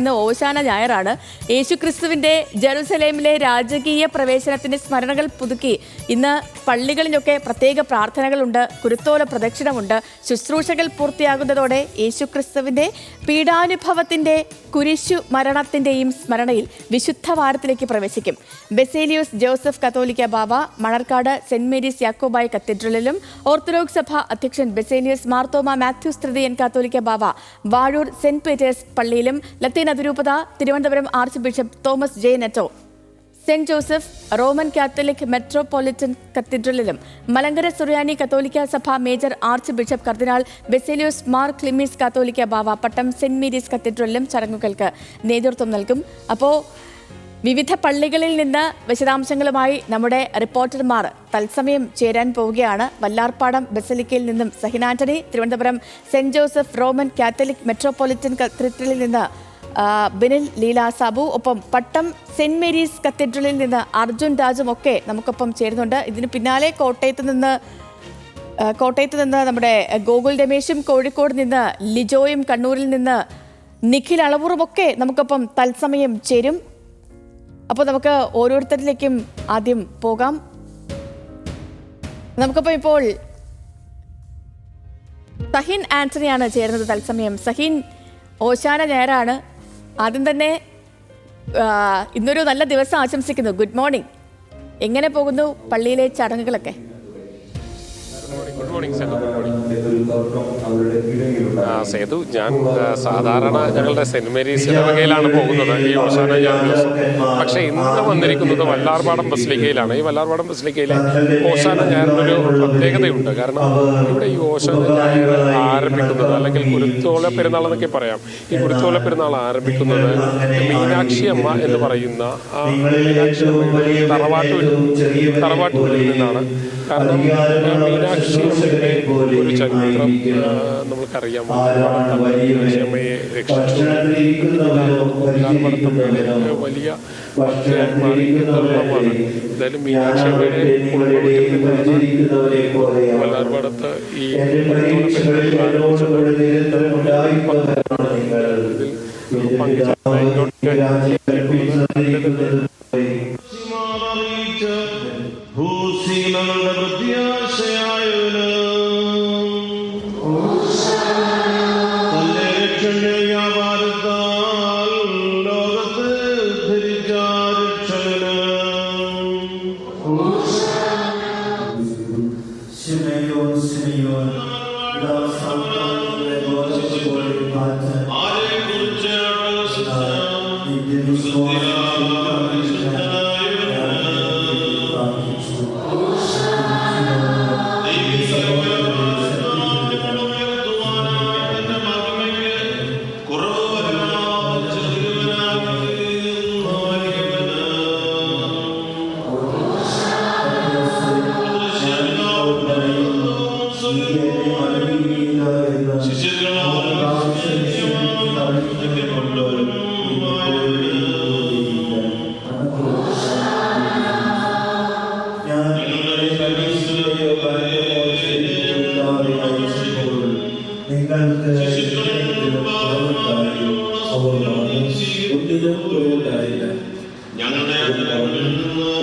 ഇന്ന് ഓശാന ഞായറാണ്. യേശുക്രിസ്തുവിന്റെ ജെറുസലേമിലെ രാജകീയ പ്രവേശനത്തിന്റെ സ്മരണകൾ പുതുക്കി ഇന്ന് പള്ളികളിലൊക്കെ പ്രത്യേക പ്രാർത്ഥനകളുണ്ട്, കുരുത്തോല പ്രദക്ഷിണമുണ്ട്. ശുശ്രൂഷകൾ പൂർത്തിയാകുന്നതോടെ യേശുക്രിസ്തുവിന്റെ പീഡാനുഭവത്തിന്റെ കുരിശു മരണത്തിന്റെയും സ്മരണയിൽ വിശുദ്ധ വാരത്തിലേക്ക് പ്രവേശിക്കും. ബെസേലിയോസ് ജോസഫ് കത്തോലിക്ക ബാവ മണർക്കാട് സെന്റ് മേരീസ് യാക്കോബായ കത്തീഡ്രലിലും, ഓർത്തഡോക്സ് സഭ അധ്യക്ഷൻ ബെസേലിയോസ് മാർത്തോമ മാത്യൂസ് തൃതീയൻ കത്തോലിക്ക ബാവ വാഴൂർ സെന്റ് പീറ്റേഴ്സ് പള്ളിയിലും, ലത്തീൻ അതിരൂപത Thiruvananthapuram archbishop Thomas J Netto Saint Joseph Roman Catholic Metropolitan കത്തീഡ്രലിലും, മലങ്കര സുറിയാനി കത്തോലിക്ക സഭ മേജർ ആർച്ച് ബിഷപ്പ് കർദിനാൾ ബെസേലിയോസ് മാർ ക്ലിമീസ് കത്തോലിക്ക ബാവ പട്ടം സെന്റ് മേരീസ് കത്തീഡ്രലിലും ചടങ്ങുകൾക്ക് നേതൃത്വം നൽകും. അപ്പോൾ വിവിധ പള്ളികളിൽ നിന്ന് വിശദാംശങ്ങളുമായി നമ്മുടെ റിപ്പോർട്ടർമാർ തത്സമയം ചേരാൻ പോവുകയാണ്. വല്ലാർപാടം ബസലിക്കയിൽ നിന്നും Sahin Antony, Thiruvananthapuram Saint Joseph Roman Catholic Metropolitan കത്തീഡ്രലിൽ നിന്ന് ബിനിൽ ലീല സാബു, ഒപ്പം പട്ടം സെന്റ് മേരീസ് കത്തീഡ്രലിൽ നിന്ന് അർജുൻ രാജും ഒക്കെ നമുക്കൊപ്പം ചേരുന്നുണ്ട്. ഇതിന് പിന്നാലെ കോട്ടയത്ത് നിന്ന് നമ്മുടെ ഗോകുൽ രമേശും, കോഴിക്കോട് നിന്ന് ലിജോയും, കണ്ണൂരിൽ നിന്ന് നിഖിൽ അളവൂറുമൊക്കെ നമുക്കൊപ്പം തത്സമയം ചേരും. അപ്പോൾ നമുക്ക് ഓരോരുത്തരിലേക്കും ആദ്യം പോകാം. നമുക്കപ്പോൾ ഇപ്പോൾ സഹിൻ ആന്റണിയാണ് ചേരുന്നത് തത്സമയം. സഹിൻ, ഓശാന ഞായറാണ്. ആദ്യം തന്നെ ഇന്നൊരു നല്ല ദിവസം ആശംസിക്കുന്നു. Good morning. എങ്ങനെ പോകുന്നു പള്ളിയിലെ ചടങ്ങുകളൊക്കെ? Good morning Sethu. ഞാൻ സാധാരണ ഞങ്ങളുടെ സെന്റ് മേരീസ് ഇടവകയിലാണ് പോകുന്നത് ഈ ഓശാന ഞായർ ദിവസം. പക്ഷേ ഇന്ന് വന്നിരിക്കുന്നത് വല്ലാർപാടം ബസലിക്കയിലാണ്. ഈ വല്ലാർപാടം ബസലിക്കയിലെ ഓശാന ഞായറിനൊരു പ്രത്യേകതയുണ്ട്. കാരണം ഇവിടെ ഈ ഓശാന ഞായർ ആരംഭിക്കുന്നത്, അല്ലെങ്കിൽ കുരുത്തോല പെരുന്നാൾ എന്നൊക്കെ പറയാം, ഈ കുരുത്തോല പെരുന്നാൾ ആരംഭിക്കുന്നത് മീനാക്ഷി അമ്മ എന്ന് പറയുന്ന ആ മീനാക്ഷി അമ്മയുടെ തറവാട്ടൂരിൽ നിന്നാണ്. കാരണം മീനാക്ഷി അമ്മയുടെ ഒരു ചരിത്രം നമ്മൾക്കറിയാം. മീനാക്ഷി അമ്മയെ രക്ഷിച്ചു വലിയ ഭക്തിയായി മാറി എന്നുള്ളതാണ്. എന്തായാലും മീനാക്ഷി അമ്മയുടെ കുടുംബത്തിൽ നിന്നാണ് വല്ലാർപാടത്ത് ഈ ഭൂസീമങ്ങളുടെ പ്രത്യാശയായവന് തന്റെ രക്ഷന്റെ വ്യാപാരത്താൽ ലോകത്തെ ധരിച്ച രക്ഷകന്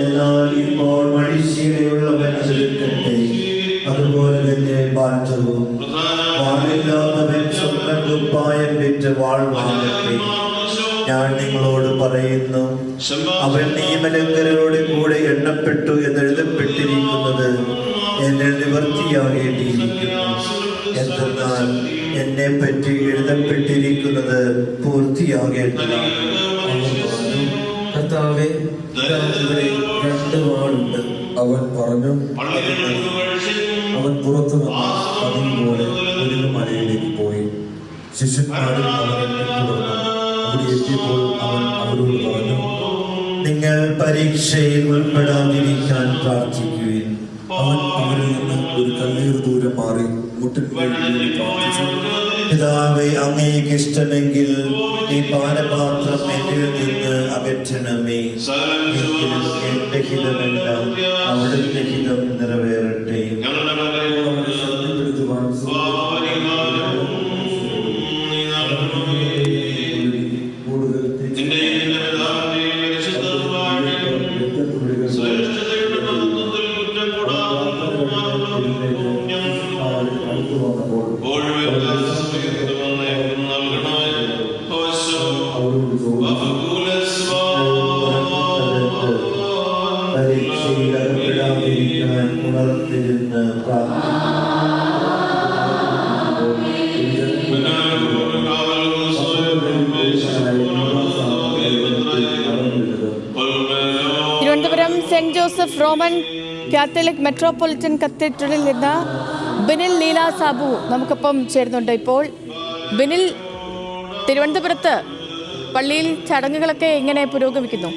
എന്നാൽ ഇപ്പോൾ മടിശീലയുള്ളവൻ എടുക്കട്ടെ, അതുപോലെ തന്നെ പാറ്റവും വാളില്ലാത്തവൻ സ്വന്തം കുപ്പായം വിറ്റ് വാൾ വാങ്ങട്ടെ. ഞാൻ നിങ്ങളോട് പറയുന്നു, അവൻ നിയമലംഘകരുടെ കൂടെ എണ്ണപ്പെട്ടു എന്നെഴുതപ്പെട്ടിരിക്കുന്നത് എന്നെ നിവർത്തിയാകേണ്ടിയിരിക്കുന്നു. എന്തെന്നാൽ എന്നെ പറ്റി എഴുതപ്പെട്ടിരിക്കുന്നത് പൂർത്തിയാകേണ്ടതാണ്. കർത്താവേ, ഇവിടെ 2 വാളുണ്ട്. അവൻ പറഞ്ഞു. അവൻ പുറത്തു വന്ന് പതിവുപോലെ ഒരു മലയിലേക്ക് പോയി. ശിഷ്യന്മാരും അവനെ പിന്തുടർന്നു. അവിടെ എത്തിയപ്പോൾ അവൻ അവരോട് പറഞ്ഞു, നിങ്ങൾ പരീക്ഷയിൽ ഉൾപ്പെടാതിരിക്കാൻ പ്രാർത്ഥിക്കുവിൻ. അവൻ അവരിൽ നിന്ന് ഒരു കല്ലേറ് ദൂരം മാറി മുട്ടിന്മേൽ പ്രാർത്ഥിച്ചു. പിതാവേ, അങ്ങേക്ക് ഇഷ്ടമെങ്കിൽ ഈ പാനപാത്രം എന്നിൽ നിന്ന് അകറ്റണമേ. എന്റെ ഹിതമല്ല, അവിടുത്തെ ഹിതം നിറവേറട്ടെ. പരീക്ഷയിൽ അകപ്പെടാതിരിക്കാൻ ഉണർന്നിരുന്ന് Thiruvananthapuram Saint Joseph Roman Catholic Metropolitan കത്തീഡ്രലിൽ നിന്ന് ബിനിൽ ലീല സാബു നമുക്കൊപ്പം ചേരുന്നുണ്ട്. ഇപ്പോൾ ബിനിൽ, തിരുവനന്തപുരത്ത് പള്ളിയിൽ ചടങ്ങുകളൊക്കെ എങ്ങനെ പുരോഗമിക്കുന്നു?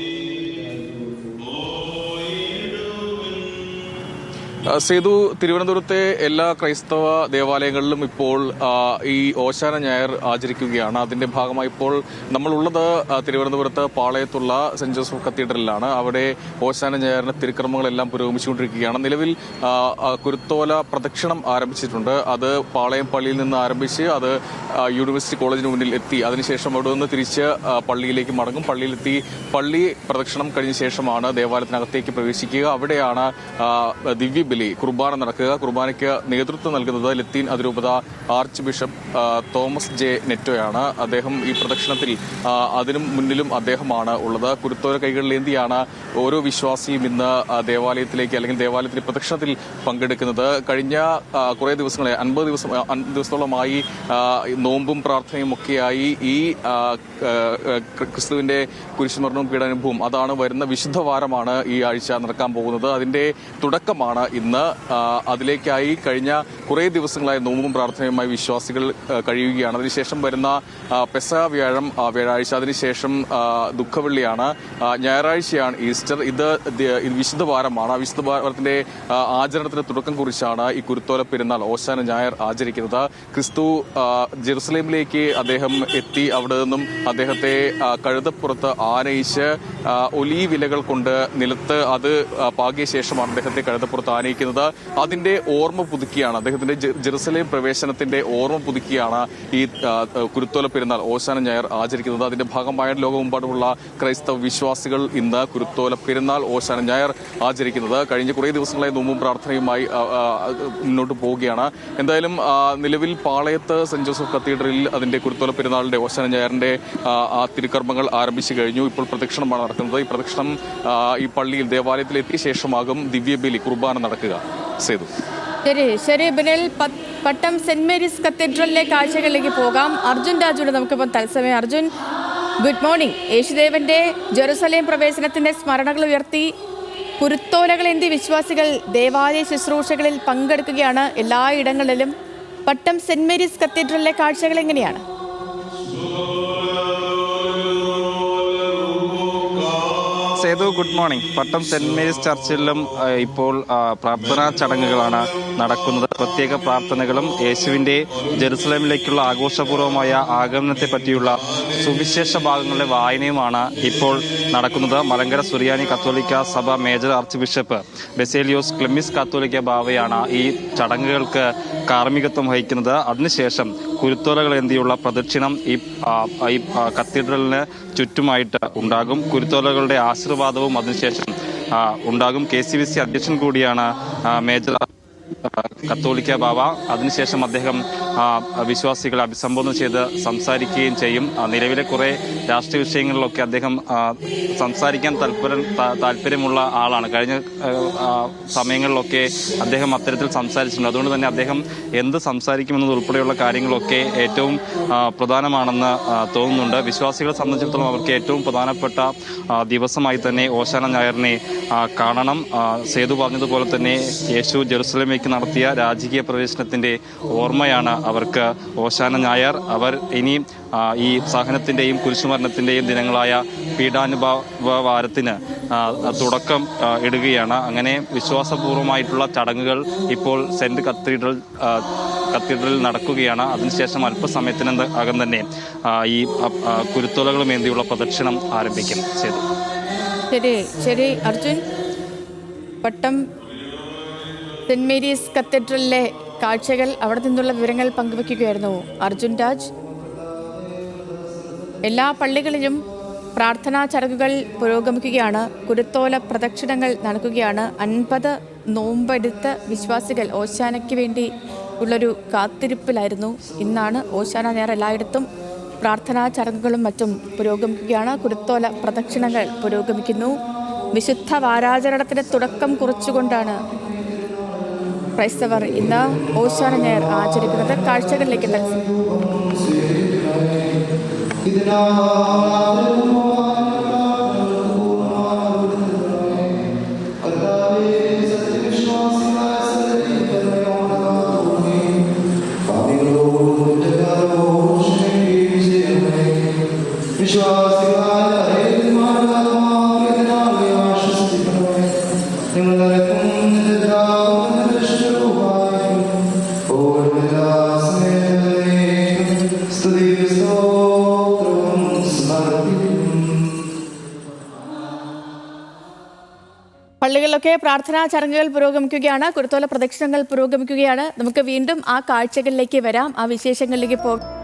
സേതു, തിരുവനന്തപുരത്തെ എല്ലാ ക്രൈസ്തവ ദേവാലയങ്ങളിലും ഇപ്പോൾ ഈ ഓശാന ഞായർ ആചരിക്കുകയാണ്. അതിന്റെ ഭാഗമായി ഇപ്പോൾ നമ്മളുള്ളത് തിരുവനന്തപുരത്ത് പാളയത്തുള്ള സെന്റ് ജോസഫ് കത്തീഡ്രലിലാണ്. അവിടെ ഓശാന ഞായറിന് തിരുക്കർമ്മങ്ങളെല്ലാം പുരോഗമിച്ചുകൊണ്ടിരിക്കുകയാണ്. നിലവിൽ കുരുത്തോല പ്രദക്ഷിണം ആരംഭിച്ചിട്ടുണ്ട്. അത് പാളയം പള്ളിയിൽ നിന്ന് ആരംഭിച്ച് അത് യൂണിവേഴ്സിറ്റി കോളേജിന് മുന്നിൽ എത്തി. അതിനുശേഷം അവിടെ നിന്ന് തിരിച്ച് പള്ളിയിലേക്ക് മടങ്ങും. പള്ളിയിലെത്തി പള്ളി പ്രദക്ഷിണം കഴിഞ്ഞ ശേഷമാണ് ദേവാലയത്തിനകത്തേക്ക് പ്രവേശിക്കുക. അവിടെയാണ് ദിവ്യ കുർബാന നടക്കുക. കുർബാനയ്ക്ക് നേതൃത്വം നൽകുന്നത് ലത്തീൻ അതിരൂപത ആർച്ച് ബിഷപ്പ് തോമസ് ജെ നെറ്റോയാണ്. അദ്ദേഹം ഈ പ്രദക്ഷിണത്തിൽ അതിനും മുന്നിലും അദ്ദേഹമാണ് ഉള്ളത്. കുരുത്തോല കൈകളിലേന്തിയാണ് ഓരോ വിശ്വാസിയും ഇന്ന് ദേവാലയത്തിലേക്ക് അല്ലെങ്കിൽ ദേവാലയത്തിലെ പ്രദക്ഷിണത്തിൽ പങ്കെടുക്കുന്നത്. കഴിഞ്ഞ കുറേ ദിവസങ്ങളെ 50 ദിവസത്തോളമായി നോമ്പും പ്രാർത്ഥനയും ഒക്കെയായി ഈ ക്രിസ്തുവിന്റെ കുരിശുമരണവും പീഡാനുഭവവും അതാണ് വരുന്ന വിശുദ്ധ വാരമാണ് ഈ ആഴ്ച നടക്കാൻ പോകുന്നത്. അതിന്റെ തുടക്കമാണ് ഇന്ന്. അതിലേക്കായി കഴിഞ്ഞ കുറേ ദിവസങ്ങളായി നോമ്പും പ്രാർത്ഥനയുമായി വിശ്വാസികൾ കഴിയുകയാണ്. അതിനുശേഷം വരുന്ന പെസഹ വ്യാഴാഴ്ച, അതിനുശേഷം ദുഃഖവെള്ളിയാണ്, ഞായറാഴ്ചയാണ് ഈസ്റ്റർ. ഇത് വിശുദ്ധ വാരമാണ്. ആ വിശുദ്ധ വാരത്തിന്റെ ആചരണത്തിന് തുടക്കം കുറിച്ചാണ് ഈ കുരുത്തോല പെരുന്നാൾ ഓശാന ഞായർ ആചരിക്കുന്നത്. ക്രിസ്തു ജെറുസലേമിലേക്ക് അദ്ദേഹം എത്തി. അവിടെ നിന്നും അദ്ദേഹത്തെ കഴുതപ്പുറത്ത് ആനയിച്ച് ഒലീവ് ഇലകൾ കൊണ്ട് നിലത്ത് അത് പാകിയ ശേഷമാണ് അദ്ദേഹത്തെ കഴുതപ്പുറത്ത് ആനയിക്കുന്നത്. അതിന്റെ ഓർമ്മ പുതുക്കിയാണ്, അദ്ദേഹത്തിന്റെ ജെറുസലേം പ്രവേശനത്തിന്റെ ഓർമ്മ പുതുക്കിയാണ് ഈ കുരുത്തോല പെരുന്നാൾ ഓശാന ഞായർ ആചരിക്കുന്നത്. അതിന്റെ ഭാഗമായ ലോകമെമ്പാടുമുള്ള ക്രൈസ്തവ വിശ്വാസികൾ ഇന്ന് കുരുത്തോല പെരുന്നാൾ ഓശാന ഞായർ ആചരിക്കുന്നത്. കഴിഞ്ഞ കുറേ ദിവസങ്ങളായി നോമ്പും പ്രാർത്ഥനയുമായി മുന്നോട്ട് പോവുകയാണ്. എന്തായാലും നിലവിൽ പാളയത്ത് സെന്റ് ജോസഫ് കത്തീഡ്രലിൽ അതിന്റെ കുരുത്തോല പെരുന്നാളിന്റെ ഓശാന ഞായറിന്റെ ആ തിരുക്കർമ്മങ്ങൾ ആരംഭിച്ചു കഴിഞ്ഞു. ഇപ്പോൾ പ്രദക്ഷിണമാണ് നടക്കുന്നത്. ഈ പ്രദക്ഷിണം ഈ പള്ളിയിൽ ദേവാലയത്തിൽ എത്തിയ ശേഷമാകും ദിവ്യബലി കുർബാന നടക്കുക. സേതു, ശരി ബിനിൽ, പട്ടം സെന്റ് മേരീസ് കത്തീഡ്രലിലെ കാഴ്ചകളിലേക്ക് പോകാം. അർജുൻ രാജുണ്ട് നമുക്കിപ്പം തത്സമയം. Arjun, good morning. യേശുദേവന്റെ ജെറുസലേം പ്രവേശനത്തിന്റെ സ്മരണകൾ ഉയർത്തി കുരുത്തോലകളേന്തി വിശ്വാസികൾ ദേവാലയ ശുശ്രൂഷകളിൽ പങ്കെടുക്കുകയാണ് എല്ലായിടങ്ങളിലും. പട്ടം സെന്റ് മേരീസ് കത്തീഡ്രലിലെ കാഴ്ചകൾ എങ്ങനെയാണ്? Sethu, good morning. Pattom Saint Mary's ചർച്ചിലും ഇപ്പോൾ പ്രാർത്ഥനാ ചടങ്ങുകളാണ് നടക്കുന്നത്. പ്രത്യേക പ്രാർത്ഥനകളും യേശുവിന്റെ ജെറുസലേമിലേക്കുള്ള ആഘോഷപൂർവമായ ആഗമനത്തെ പറ്റിയുള്ള സുവിശേഷ ഭാഗങ്ങളുടെ വായനയുമാണ് ഇപ്പോൾ നടക്കുന്നത്. മലങ്കര സുറിയാനി കത്തോലിക്ക സഭ major arch bishop Baselios Cleemis കാത്തോലിക്ക ബാവയാണ് ഈ ചടങ്ങുകൾക്ക് കാർമ്മികത്വം വഹിക്കുന്നത്. അതിനുശേഷം കുരുത്തോലകളേന്തിയുള്ള പ്രദക്ഷിണം ഈ കത്തീഡ്രലിന് ചുറ്റുമായിട്ട് ഉണ്ടാകും. കുരുത്തോലകളുടെ ആശീർവാദവും അതിനുശേഷം ഉണ്ടാകും. KCBC അധ്യക്ഷൻ കൂടിയാണ് മേജർ കത്തോലിക്ക ബാവ. അതിനുശേഷം അദ്ദേഹം വിശ്വാസികളെ അഭിസംബോധന ചെയ്ത് സംസാരിക്കുകയും ചെയ്യും. നിലവിലെ കുറേ രാഷ്ട്രീയ വിഷയങ്ങളിലൊക്കെ അദ്ദേഹം സംസാരിക്കാൻ താല്പര്യമുള്ള ആളാണ്. കഴിഞ്ഞ സമയങ്ങളിലൊക്കെ അദ്ദേഹം അത്തരത്തിൽ സംസാരിച്ചിട്ടുണ്ട്. അതുകൊണ്ട് തന്നെ അദ്ദേഹം എന്ത് സംസാരിക്കുമെന്നത് ഉൾപ്പെടെയുള്ള കാര്യങ്ങളൊക്കെ ഏറ്റവും പ്രധാനമാണെന്ന് തോന്നുന്നുണ്ട്. വിശ്വാസികളെ സംബന്ധിച്ചിടത്തോളം അവർക്ക് ഏറ്റവും പ്രധാനപ്പെട്ട ദിവസമായി തന്നെ ഓശാന ഞായറിനെ കാണണം. സേതു പറഞ്ഞതുപോലെ തന്നെ യേശു ജെറുസലേമിലേക്ക് നടത്തിയ രാജകീയ പ്രവേശനത്തിന്റെ ഓർമ്മയാണ് അവർക്ക് ഓശാന ഞായർ. അവർ ഇനി ഈ സഹനത്തിന്റെയും കുരിശുമരണത്തിന്റെയും ദിനങ്ങളായ പീഡാനുഭവ വാരത്തിന് തുടക്കം ഇടുകയാണ്. അങ്ങനെ വിശ്വാസപൂർവമായിട്ടുള്ള ചടങ്ങുകൾ ഇപ്പോൾ സെന്റ് കത്തീഡ്രലിൽ നടക്കുകയാണ്. അതിനുശേഷം അല്പസമയത്തിനകം തന്നെ ഈ കുരുത്തോലകളുമേന്തിയുള്ള പ്രദക്ഷിണം ആരംഭിക്കും. ശരി അർജുൻ. പട്ടം സെന്റ് മേരീസ് കത്തീഡ്രലിലെ കാഴ്ചകൾ, അവിടെ നിന്നുള്ള വിവരങ്ങൾ പങ്കുവയ്ക്കുകയായിരുന്നു അർജുൻ രാജ്. എല്ലാ പള്ളികളിലും പ്രാർത്ഥനാ ചടങ്ങുകൾ പുരോഗമിക്കുകയാണ്. കുരുത്തോല പ്രദക്ഷിണങ്ങൾ നടക്കുകയാണ്. 50 നോമ്പെടുത്ത് വിശ്വാസികൾ ഓശാനയ്ക്ക് വേണ്ടി ഉള്ളൊരു കാത്തിരിപ്പിലായിരുന്നു. ഇന്നാണ് ഓശാന ഞായർ എല്ലായിടത്തും പ്രാർത്ഥനാ ചടങ്ങുകളും മറ്റും പുരോഗമിക്കുകയാണ്. കുരുത്തോല പ്രദക്ഷിണങ്ങൾ പുരോഗമിക്കുന്നു. വിശുദ്ധ വാരാചരണത്തിന് തുടക്കം കുറിച്ചുകൊണ്ടാണ് ക്രൈസ്തവർ ഇന്ന് ഓശാന ഞായർ ആചരിക്കുന്നത്. കാഴ്ചകളിലേക്ക് പള്ളികളിലൊക്കെ പ്രാർത്ഥനാ ചടങ്ങുകൾ പുരോഗമിക്കുകയാണ്. കുരുത്തോല പ്രദക്ഷിണങ്ങൾ പുരോഗമിക്കുകയാണ്. നമുക്ക് വീണ്ടും ആ കാഴ്ചകളിലേക്ക് വരാം, ആ വിശേഷങ്ങളിലേക്ക് പോകാം.